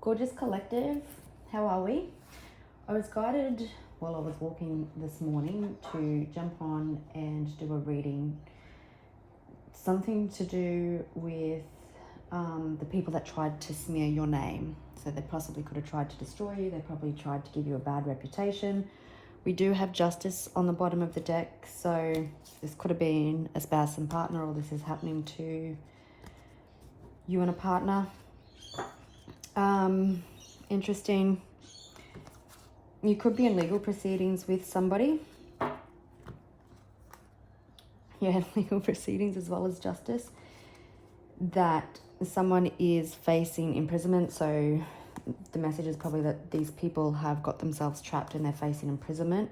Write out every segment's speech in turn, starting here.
Gorgeous collective, how are we? I was guided while I was walking this morning to jump on and do a reading. Something to do with the people that tried to smear your name. So they possibly could have tried to destroy you. They probably tried to give you a bad reputation. We do have justice on the bottom of the deck. So this could have been a spouse and partner, or this is happening to you and a partner. Interesting. You could be in legal proceedings with somebody. Yeah, legal proceedings as well as justice. That someone is facing imprisonment. So the message is probably that these people have got themselves trapped and they're facing imprisonment.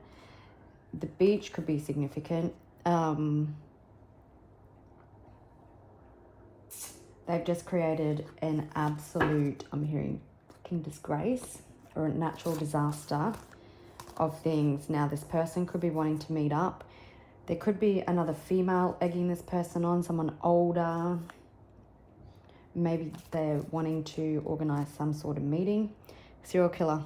The beach could be significant. They've just created an absolute, I'm hearing, fucking disgrace or a natural disaster of things. Now, this person could be wanting to meet up. There could be another female egging this person on, someone older. Maybe they're wanting to organize some sort of meeting. Serial killer.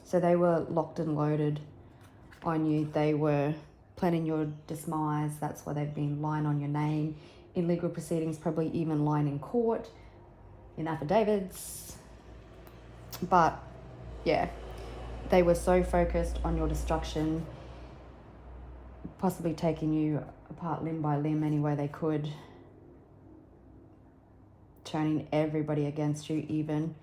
So they were locked and loaded on you. They were planning your demise. That's why they've been lying on your name. In legal proceedings, probably even lying in court, in affidavits. But yeah, they were so focused on your destruction, possibly taking you apart limb by limb any way they could, turning everybody against you even.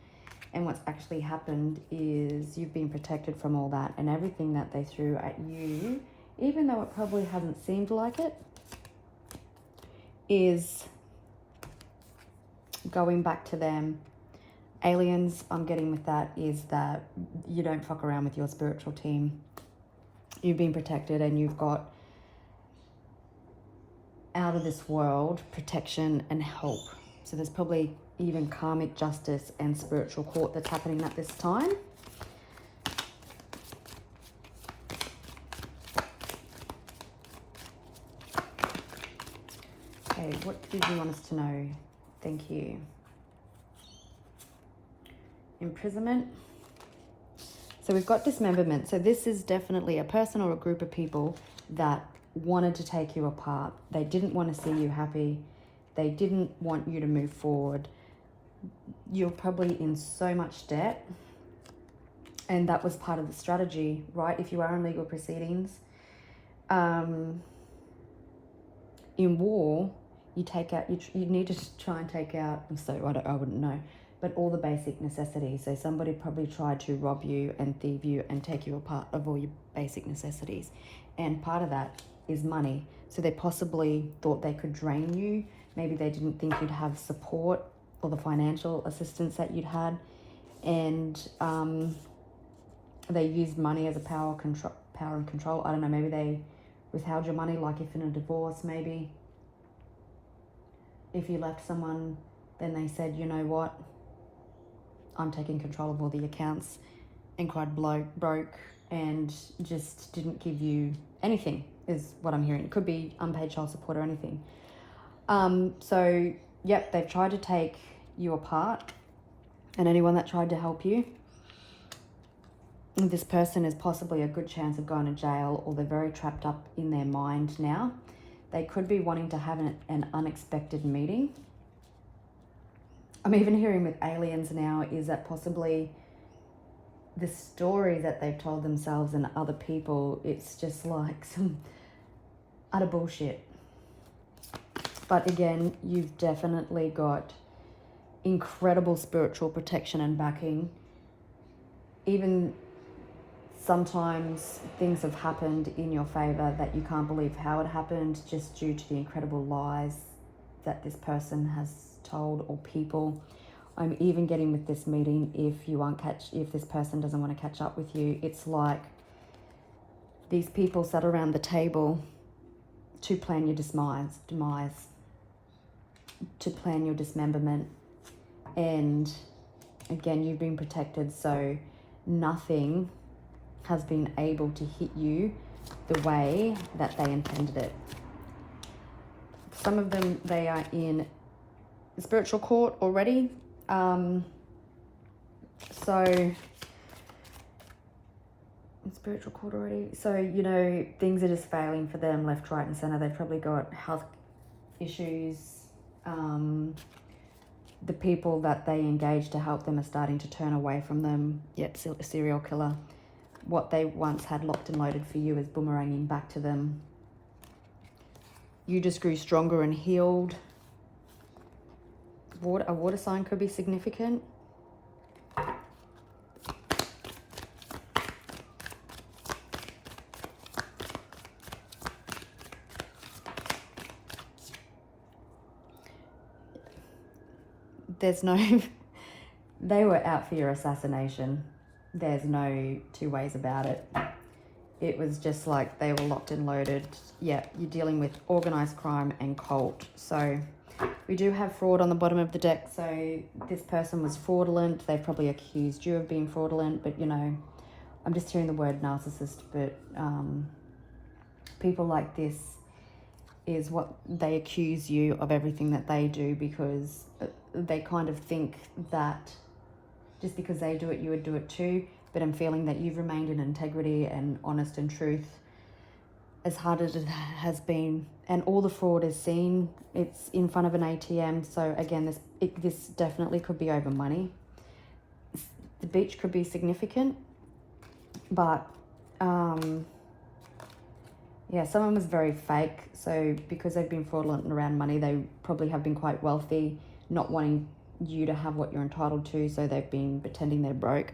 And what's actually happened is you've been protected from all that, and everything that they threw at you, even though it probably hasn't seemed like it, is going back to them. Aliens, I'm getting with that, is that you don't fuck around with your spiritual team. You've been protected and you've got out of this world protection and help. So there's probably even karmic justice and spiritual court that's happening at this time. Okay, what did you want us to know? Thank you. Imprisonment. So we've got dismemberment. So this is definitely a person or a group of people that wanted to take you apart. They didn't want to see you happy. They didn't want you to move forward. You're probably in so much debt. And that was part of the strategy, right? If you are in legal proceedings, in war, you take out, you need to try and take out, I wouldn't know, but all the basic necessities. So somebody probably tried to rob you and thieve you and take you apart of all your basic necessities. And part of that is money. So they possibly thought they could drain you. Maybe they didn't think you'd have support or the financial assistance that you'd had. And they used money as a power and control. I don't know, maybe they withheld your money, like if in a divorce, maybe. If you left someone, then they said, you know what, I'm taking control of all the accounts, and cried broke and just didn't give you anything, is what I'm hearing. It could be unpaid child support or anything. So, yep, they've tried to take you apart, and anyone that tried to help you. This person is possibly a good chance of going to jail, or they're very trapped up in their mind now. They could be wanting to have an unexpected meeting. I'm even hearing with aliens now is that possibly the story that they've told themselves and other people, it's just like some utter bullshit. But again, you've definitely got incredible spiritual protection and backing. Even sometimes things have happened in your favor that you can't believe how it happened, just due to the incredible lies that this person has told, or people. I'm even getting with this meeting, if this person doesn't want to catch up with you, it's like these people sat around the table to plan your demise, to plan your dismemberment. And again, you've been protected, so nothing has been able to hit you the way that they intended it. Some of them, they are in spiritual court already. So, spiritual court already. So, you know, things are just failing for them left, right, and center. They've probably got health issues. The people that they engage to help them are starting to turn away from them. Yep, serial killer. What they once had locked and loaded for you is boomeranging back to them. You just grew stronger and healed. A water sign could be significant. There's no, they were out for your assassination. There's no two ways about it. It was just like they were locked and loaded. Yeah, you're dealing with organized crime and cult. So we do have fraud on the bottom of the deck. So this person was fraudulent. They probably accused you of being fraudulent, but you know, I'm just hearing the word narcissist, but people like this is what they accuse you of everything that they do, because they kind of think that just because they do it, you would do it too. But I'm feeling that you've remained in integrity and honest and truth, as hard as it has been. And all the fraud is seen. It's in front of an ATM. So again, this definitely could be over money. The beach could be significant, but yeah, someone was very fake. So because they've been fraudulent around money, they probably have been quite wealthy, not wanting you to have what you're entitled to. So they've been pretending they're broke.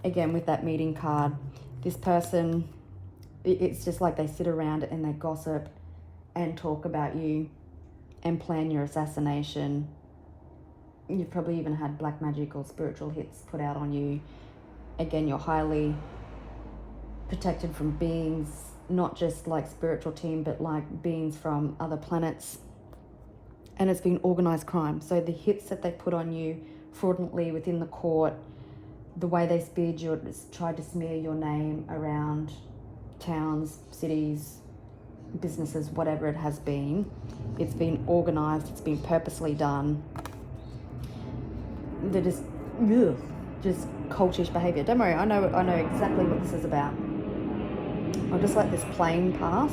Again, with that meeting card, this person, it's just like they sit around and they gossip and talk about you and plan your assassination. You've probably even had black magic or spiritual hits put out on you. Again, you're highly protected from beings, not just like spiritual team, but like beings from other planets. And it's been organized crime. So the hits that they put on you fraudulently within the court, the way they speared you, tried to smear your name around towns, cities, businesses, whatever it has been, it's been organized, it's been purposely done. They're just cultish behavior. Don't worry, I know exactly what this is about. I'll just let this plane pass.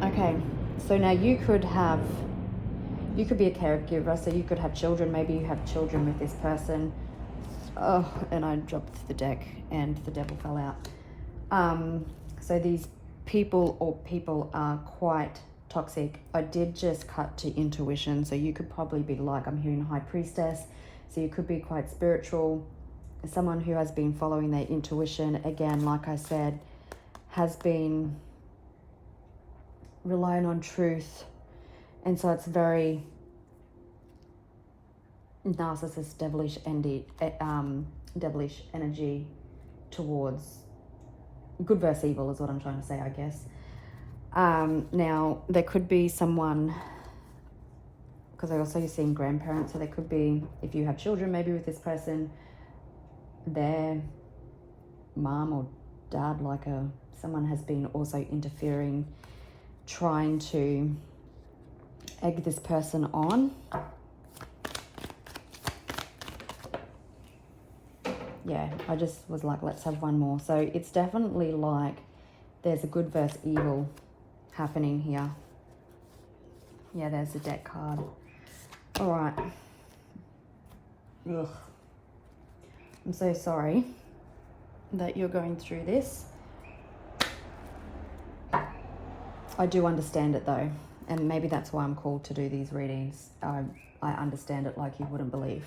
Okay, so now you could be a caregiver, so you could have children. Maybe you have children with this person. Oh, and I dropped the deck and the devil fell out. So these people are quite toxic. I did just cut to intuition, so you could probably be like, I'm hearing high priestess, so you could be quite spiritual. Someone who has been following their intuition, again, like I said, has been relying on truth, and so it's very narcissist, devilish energy towards good versus evil is what I'm trying to say, I guess. Now there could be someone, because I also seen grandparents, so there could be, if you have children maybe with this person, their mom or dad, someone has been also interfering, trying to egg this person on. Yeah, I just was like, let's have one more. So it's definitely like there's a good versus evil happening here. Yeah, there's the deck card. All right. Ugh. I'm so sorry that you're going through this. I do understand it though, and maybe that's why I'm called to do these readings. I understand it like you wouldn't believe.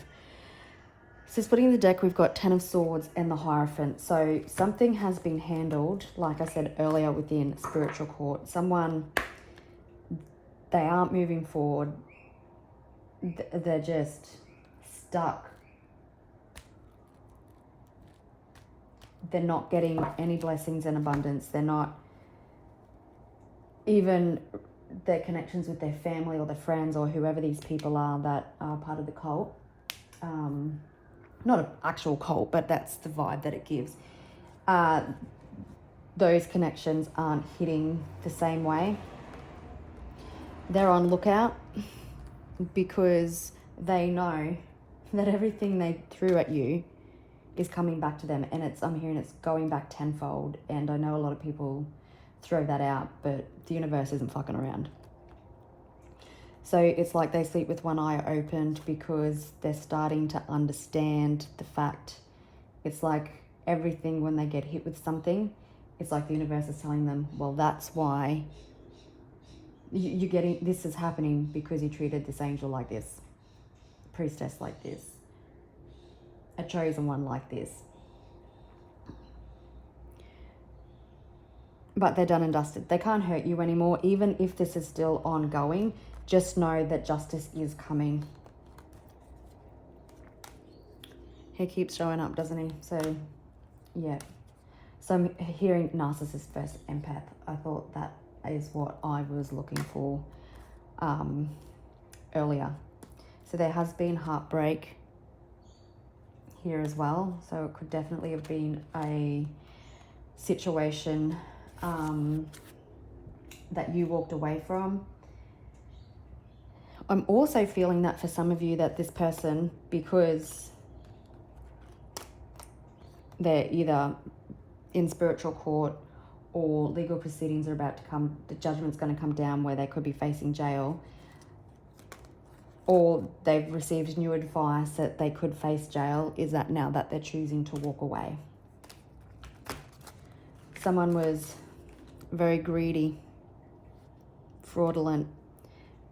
So splitting the deck, we've got Ten of Swords and the Hierophant. So something has been handled, like I said earlier, within spiritual court. Someone, they aren't moving forward. They're just stuck. They're not getting any blessings and abundance. They're not, even their connections with their family or their friends or whoever these people are that are part of the cult. Not an actual cult, but that's the vibe that it gives. Those connections aren't hitting the same way. they're on lookout because they know that everything they threw at you is coming back to them, and I'm hearing it's going back tenfold. And I know a lot of people throw that out, but the universe isn't fucking around. So it's like they sleep with one eye opened because they're starting to understand the fact. It's like everything, when they get hit with something, it's like the universe is telling them, well, that's why you're getting, this is happening because you treated this angel like this, priestess like this, a chosen one like this. But they're done and dusted. They can't hurt you anymore. Even if this is still ongoing, just know that justice is coming. He keeps showing up, doesn't he? So, yeah. So I'm hearing narcissist versus empath. I thought that is what I was looking for earlier. So there has been heartbreak here as well. So it could definitely have been a situation that you walked away from. I'm also feeling that for some of you, that this person, because they're either in spiritual court or legal proceedings are about to come, the judgment's going to come down where they could be facing jail, or they've received new advice that they could face jail, is that now that they're choosing to walk away. Someone was very greedy, fraudulent.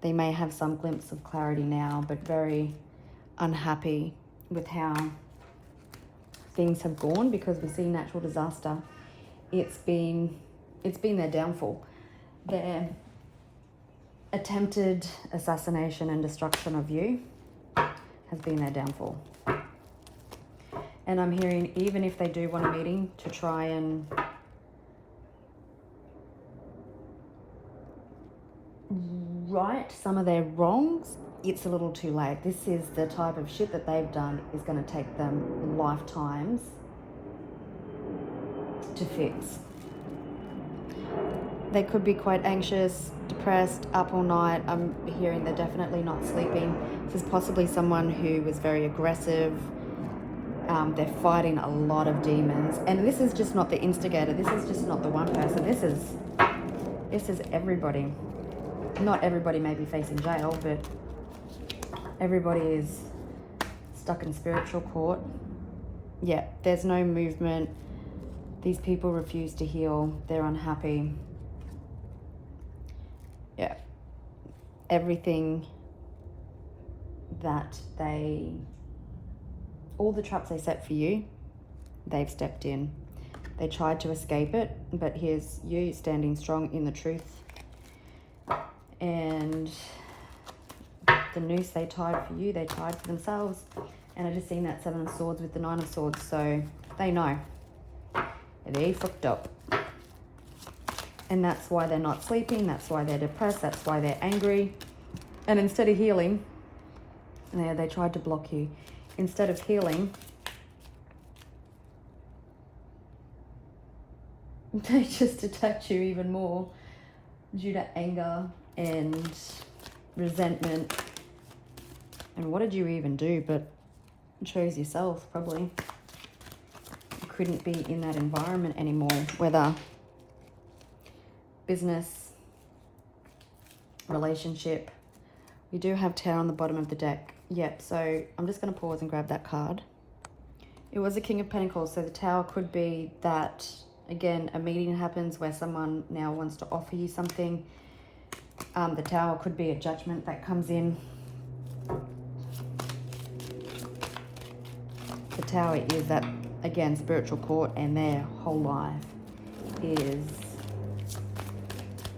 They may have some glimpse of clarity now, but very unhappy with how things have gone, because we see natural disaster. It's been their downfall. Their attempted assassination and destruction of you has been their downfall. And I'm hearing, even if they do want a meeting to try and right some of their wrongs, it's a little too late. This is the type of shit that they've done is going to take them lifetimes to fix. They could be quite anxious, depressed, up all night. I'm hearing they're definitely not sleeping. This is possibly someone who was very aggressive. They're fighting a lot of demons. And this is just not the instigator. This is just not the one person. This is everybody. Not everybody may be facing jail, but everybody is stuck in spiritual court. Yeah, there's no movement. These people refuse to heal. They're unhappy. Yeah. Everything that all the traps they set for you, they've stepped in. They tried to escape it, but here's you standing strong in the truth. And the noose they tied for you, they tied for themselves. And I just seen that 7 of Swords with the 9 of Swords, so they know. They fucked up. And that's why they're not sleeping, that's why they're depressed, that's why they're angry. And instead of healing, they tried to block you. Instead of healing, they just attacked you even more due to anger and resentment. And what did you even do but chose yourself, probably. You couldn't be in that environment anymore, whether business, relationship. We do have Tower on the bottom of the deck. Yep, so I'm just going to pause and grab that card. It was a King of Pentacles, so the Tower could be that, again, a meeting happens where someone now wants to offer you something. The Tower could be a judgment that comes in. The Tower is that, again, spiritual court, and their whole life is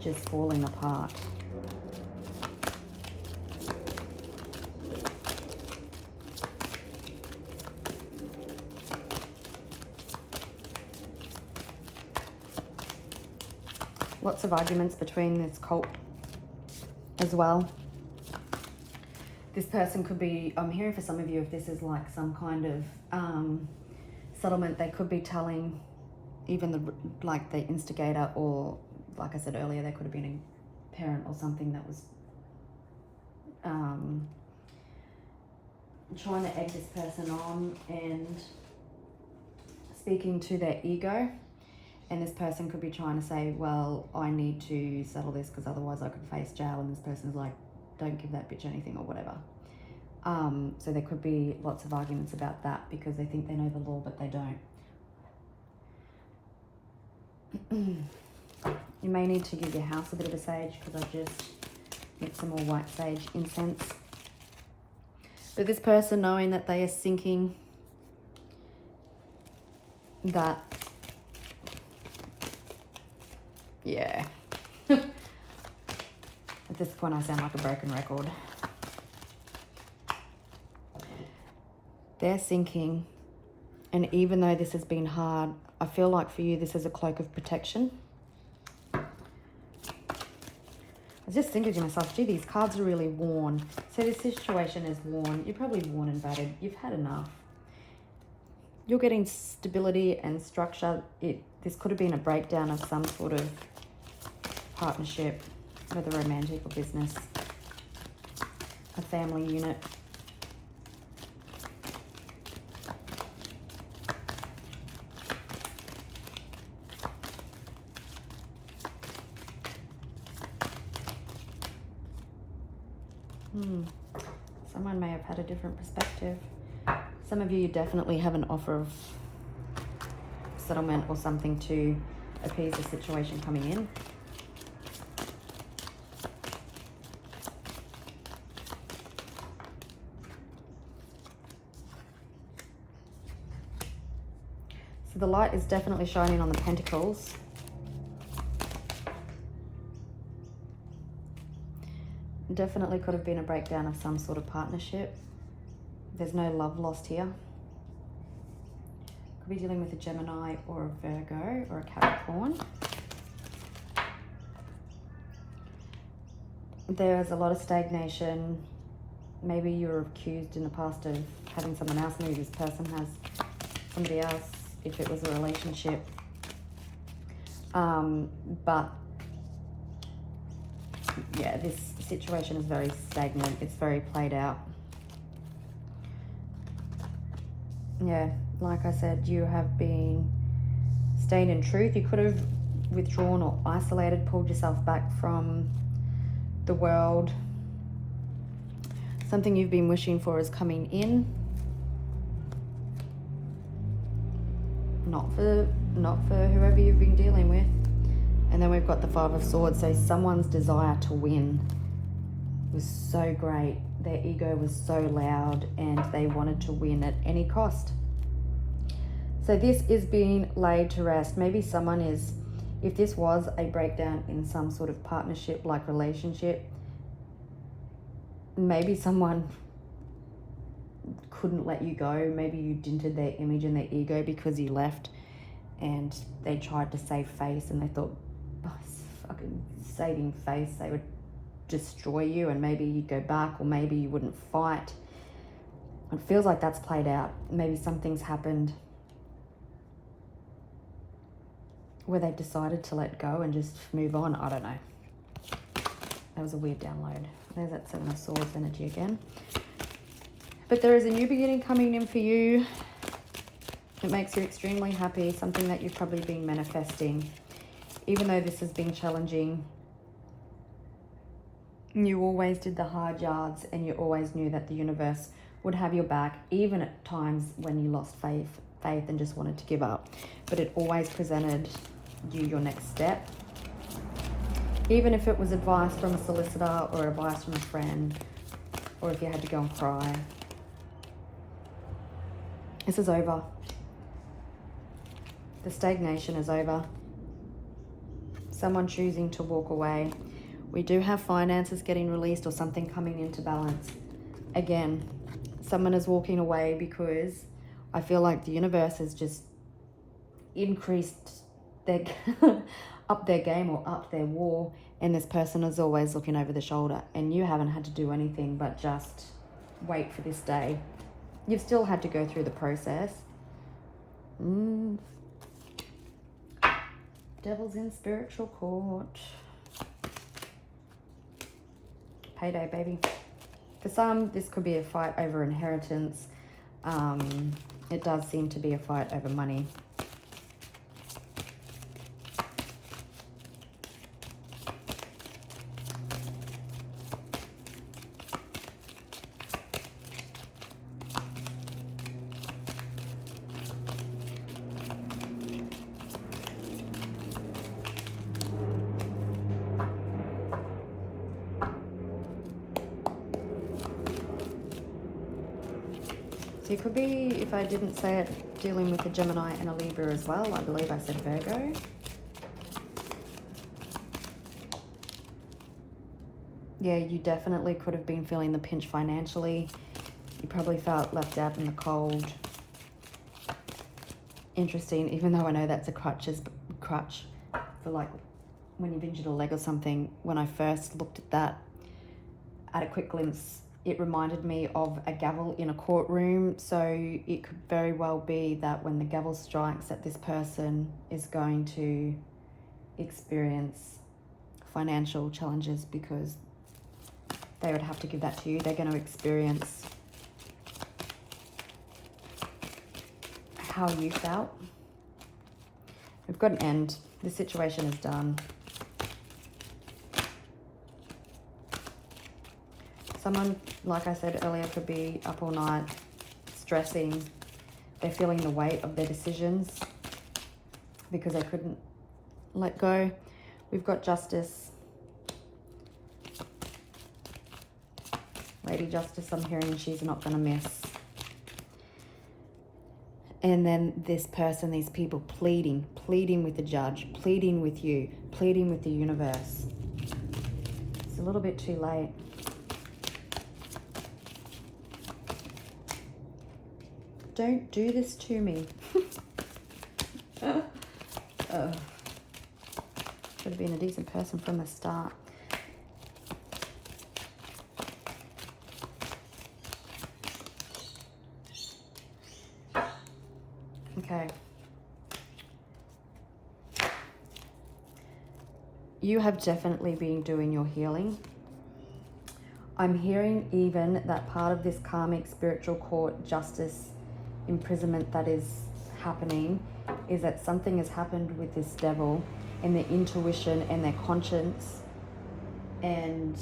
just falling apart. Lots of arguments between this cult as well. This person could be, I'm hearing for some of you, if this is like some kind of settlement, they could be telling even the instigator, or like I said earlier, there could have been a parent or something that was trying to egg this person on and speaking to their ego. And this person could be trying to say, well, I need to settle this because otherwise I could face jail. And this person's like, don't give that bitch anything or whatever. So there could be lots of arguments about that because they think they know the law, but they don't. You may need to give your house a bit of a sage because I just get some more white sage incense. But this person, knowing that they are sinking, that, yeah. At this point I sound like a broken record. They're sinking, and even though this has been hard, I feel like for you this is a cloak of protection. I was just thinking to myself, gee, these cards are really worn. So this situation is worn. You're probably worn and battered. You've had enough. You're getting stability and structure. This could have been a breakdown of some sort of partnership, whether romantic or business, a family unit. Someone may have had a different perspective. Some of you definitely have an offer of settlement or something to appease the situation coming in. So the light is definitely shining on the pentacles. Definitely could have been a breakdown of some sort of partnership. There's no love lost here. Could be dealing with a Gemini or a Virgo or a Capricorn. There's a lot of stagnation. Maybe you were accused in the past of having someone else. Maybe this person has somebody else if it was a relationship. But yeah, this situation is very stagnant. It's very played out. Yeah, like I said, you have been staying in truth. You could have withdrawn or isolated, pulled yourself back from the world. Something you've been wishing for is coming in. Not for whoever you've been dealing with. And then we've got the Five of Swords. So someone's desire to win was so great. Their ego was so loud and they wanted to win at any cost. So this is being laid to rest. Maybe someone is, if this was a breakdown in some sort of partnership like relationship, maybe someone couldn't let you go. Maybe you dented their image and their ego because you left and they tried to save face and they thought, by fucking saving face, they would destroy you and maybe you'd go back or maybe you wouldn't fight. It feels like that's played out. Maybe something's happened where they've decided to let go and just move on. I don't know. That was a weird download. There's that Seven of Swords energy again. But there is a new beginning coming in for you. It makes you extremely happy, something that you've probably been manifesting. Even though this has been challenging, you always did the hard yards and you always knew that the universe would have your back, even at times when you lost faith and just wanted to give up. But it always presented you your next step. Even if it was advice from a solicitor or advice from a friend, or if you had to go and cry. This is over. The stagnation is over. Someone choosing to walk away. We do have finances getting released or something coming into balance. Again, someone is walking away because I feel like the universe has just increased their up their game or up their wall, and this person is always looking over the shoulder and you haven't had to do anything but just wait for this day. You've still had to go through the process. Devil's in spiritual court. Payday, baby. For some, this could be a fight over inheritance. It does seem to be a fight over money. So it could be, if I didn't say it, dealing with a Gemini and a Libra as well. I believe I said Virgo. Yeah, you definitely could have been feeling the pinch financially. You probably felt left out in the cold. Interesting, even though I know that's a crutch for like when you've injured a leg or something. When I first looked at that at a quick glimpse, it reminded me of a gavel in a courtroom. So it could very well be that when the gavel strikes, that this person is going to experience financial challenges, because they would have to give that to you. They're going to experience how you felt. We've got an end. The situation is done. Someone, like I said earlier, could be up all night, stressing. They're feeling the weight of their decisions because they couldn't let go. We've got Justice. Lady Justice, I'm hearing she's not going to miss. And then this person, these people pleading with the judge, pleading with you, pleading with the universe. It's a little bit too late. Don't do this to me. Should have been a decent person from the start. Okay. You have definitely been doing your healing. I'm hearing even that part of this karmic spiritual court justice imprisonment that is happening is that something has happened with this devil and their intuition and their conscience, and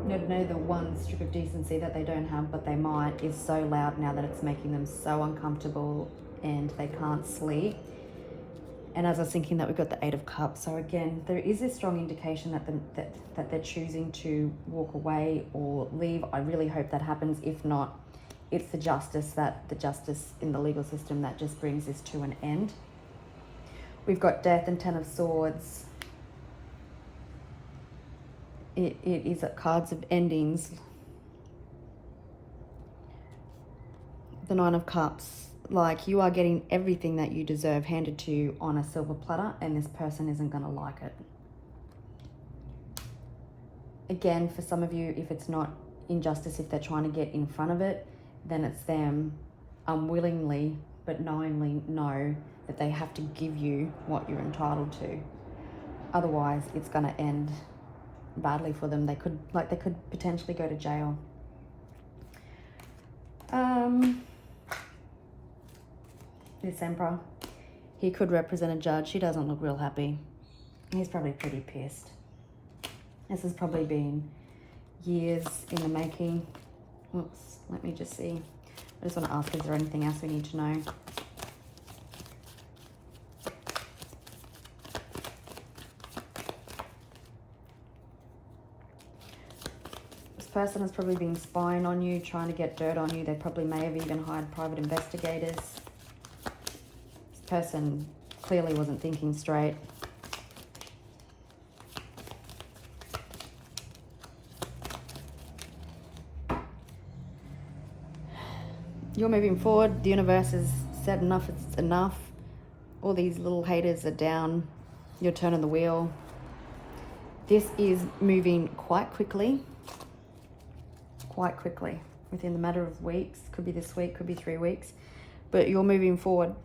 no, the one strip of decency that they don't have but they might is so loud now that it's making them so uncomfortable and they can't sleep. And as I was thinking that, we've got the Eight of Cups. So again, there is this strong indication that they're choosing to walk away or leave. I really hope that happens. If not, it's the justice in the legal system that just brings this to an end. We've got Death and Ten of Swords. It is cards of endings. The Nine of Cups. Like, you are getting everything that you deserve handed to you on a silver platter, and this person isn't going to like it. Again, for some of you, if it's not injustice, if they're trying to get in front of it, then it's them unwillingly but knowingly know that they have to give you what you're entitled to. Otherwise, it's going to end badly for them. They could potentially go to jail. This Emperor, he could represent a judge. He doesn't look real happy. He's probably pretty pissed. This has probably been years in the making. Oops, let me just see. I just want to ask, is there anything else we need to know? This person has probably been spying on you, trying to get dirt on you. They probably may have even hired private investigators. This person clearly wasn't thinking straight. You're moving forward. The universe has said enough, it's enough. All these little haters are down. You're turning the wheel. This is moving quite quickly. Quite quickly. Within the matter of weeks. Could be this week, could be 3 weeks. But you're moving forward.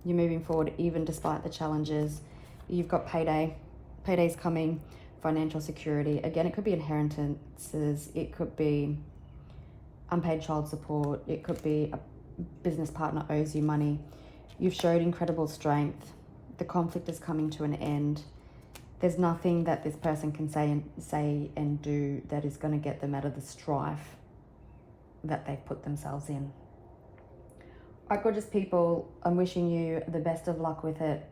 You're moving forward even despite the challenges. You've got payday. Payday's coming. financial security. Again, it could be inheritances. It could be unpaid child support. It could be a business partner owes you money. You've showed incredible strength. The conflict is coming to an end. There's nothing that this person can say and do that is going to get them out of the strife that they've put themselves in. All right, gorgeous people, I'm wishing you the best of luck with it.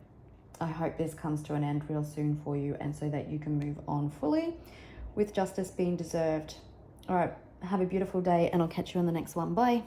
I hope this comes to an end real soon for you, and so that you can move on fully with justice being deserved. All right, have a beautiful day, and I'll catch you on the next one. Bye.